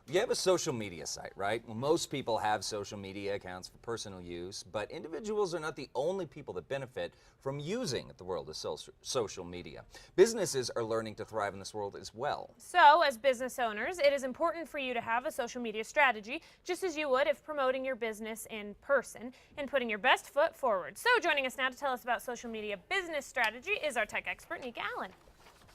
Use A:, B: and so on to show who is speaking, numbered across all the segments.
A: You have a social media site, right? Well, most people have social media accounts for personal use, but individuals are not the only people that benefit from using the world of social media. Businesses are learning to thrive in this world as well.
B: So, as business owners, it is important for you to have a social media strategy, just as you would if promoting your business in person and putting your best foot forward. So, joining us now to tell us about social media business strategy is our tech expert, Nika Allen.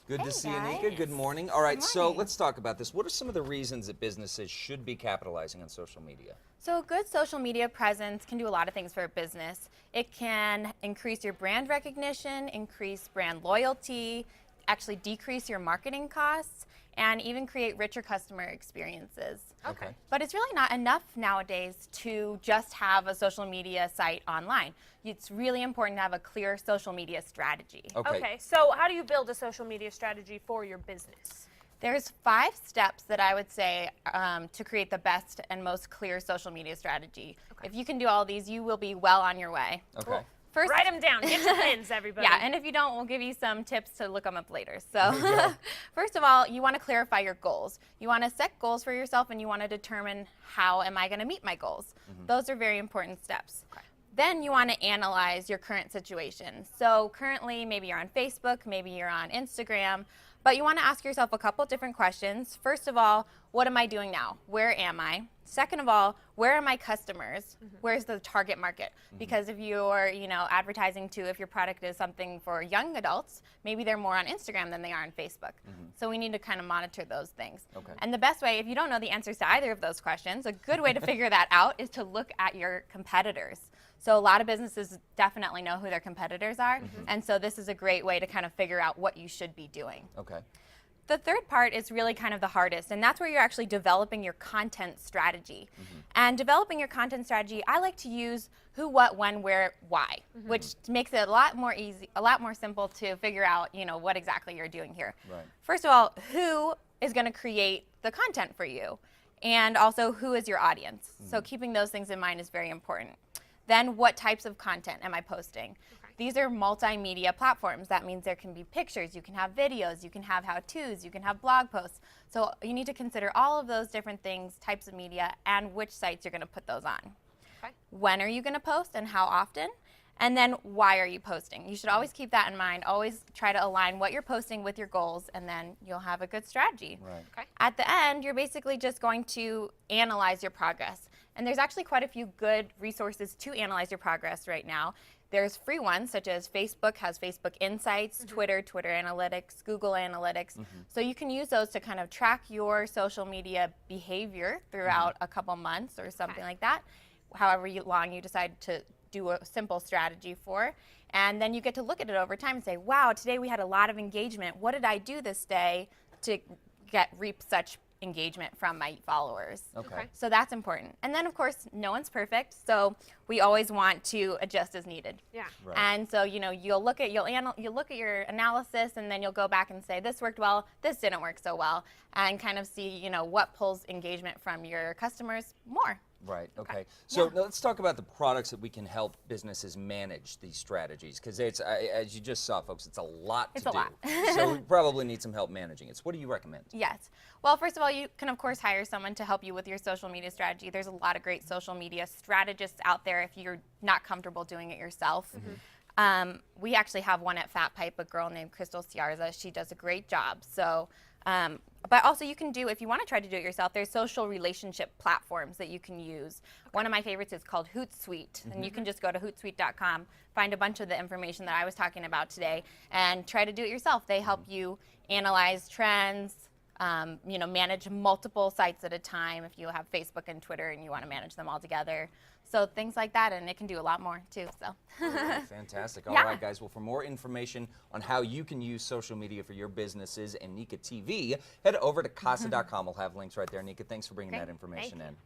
A: Good
C: Hey,
A: to see
C: guys.
A: you, Nika. Good morning. All right,
C: Good
A: so
C: morning.
A: let's talk about this. What are some of the reasons that businesses should be capitalizing on social media?
C: So a good social media presence can do a lot of things for a business. It can increase your brand recognition, increase brand loyalty, actually decrease your marketing costs, and even create richer customer experiences.
A: Okay.
C: But it's really not enough nowadays to just have a social media site online. It's really important to have a clear social media strategy.
B: Okay, so how do you build a social media strategy for your business?
C: There's 5 steps that I would say to create the best and most clear social media strategy.
B: Okay.
C: If you can do all these, you will be well on your way.
A: Okay.
B: Cool.
C: First,
B: Write them down. Get your pins, everybody.
C: yeah, and if you don't, we'll give you some tips to look them up later.
A: There
C: So,
A: you go.
C: first of all, you want to clarify your goals. You want to set goals for yourself, and you want to determine how am I going to meet my goals. Those are very important steps.
B: Okay.
C: Then you want to analyze your current situation. So currently, maybe you're on Facebook, maybe you're on Instagram, but you want to ask yourself a couple different questions. First of all, what am I doing now? Where am I? Second of all, where are my customers? Where's the target market? Because if you're, advertising to, if your product is something for young adults, maybe they're more on Instagram than they are on Facebook. So we need to kind of monitor those things.
A: Okay.
C: And the best way, if you don't know the answers to either of those questions, a good way to figure that out is to look at your competitors. So a lot of businesses definitely know who their competitors are, and so this is a great way to kind of figure out what you should be doing.
A: Okay.
C: The third part is really kind of the hardest, and that's where you're actually developing your content strategy. And developing your content strategy, I like to use who, what, when, where, why, which makes it a lot more easy, a lot more simple to figure out, what exactly you're doing here.
A: Right.
C: First of all, who is going to create the content for you? And also, who is your audience? So keeping those things in mind is very important. Then what types of content am I posting?
B: Okay.
C: These are multimedia platforms. That means there can be pictures, you can have videos, you can have how-tos, you can have blog posts. So you need to consider all of those different things, types of media, and which sites you're going to put those on.
B: Okay.
C: When are you going to post and how often? And then why are you posting? You should always keep that in mind. Always try to align what you're posting with your goals, and then you'll have a good strategy.
A: Right.
B: Okay.
C: At the end, you're basically just going to analyze your progress. And there's actually quite a few good resources to analyze your progress right now. There's free ones, such as Facebook has Facebook Insights, Twitter Analytics, Google Analytics. So you can use those to kind of track your social media behavior throughout a couple months or something like that, however long you decide to do a simple strategy for. And then you get to look at it over time and say, wow, today we had a lot of engagement. What did I do this day to reap such engagement from my followers?
A: Okay.
C: So that's important. And then, of course, no one's perfect, so we always want to adjust as needed.
B: Yeah.
A: Right.
C: And so, you'll look at your analysis, and then you'll go back and say, this worked well, this didn't work so well, and kind of see, what pulls engagement from your customers more.
A: Right. Okay. So now let's talk about the products that we can help businesses manage these strategies, because it's as you just saw, folks, it's a lot
C: It's
A: to
C: a
A: do.
C: lot.
A: So we probably need some help managing it. So what do you recommend?
C: Yes. Well, first of all, you can, of course, hire someone to help you with your social media strategy. There's a lot of great social media strategists out there if you're not comfortable doing it yourself. We actually have one at Fat Pipe, a girl named Crystal Ciarza. She does a great job. So, but also you can do, if you want to try to do it yourself, there's social relationship platforms that you can use. One of my favorites is called Hootsuite, and you can just go to hootsuite.com, find a bunch of the information that I was talking about today, and try to do it yourself. They help you analyze trends, manage multiple sites at a time if you have Facebook and Twitter and you want to manage them all together. So things like that, and it can do a lot more too. So.
A: Fantastic. All
C: Yeah.
A: right, guys. Well, for more information on how you can use social media for your businesses and Nika TV, head over to casa.com. We'll have links right there. Nika, thanks for bringing
B: Great.
A: that information
B: Thank
A: in.
B: you.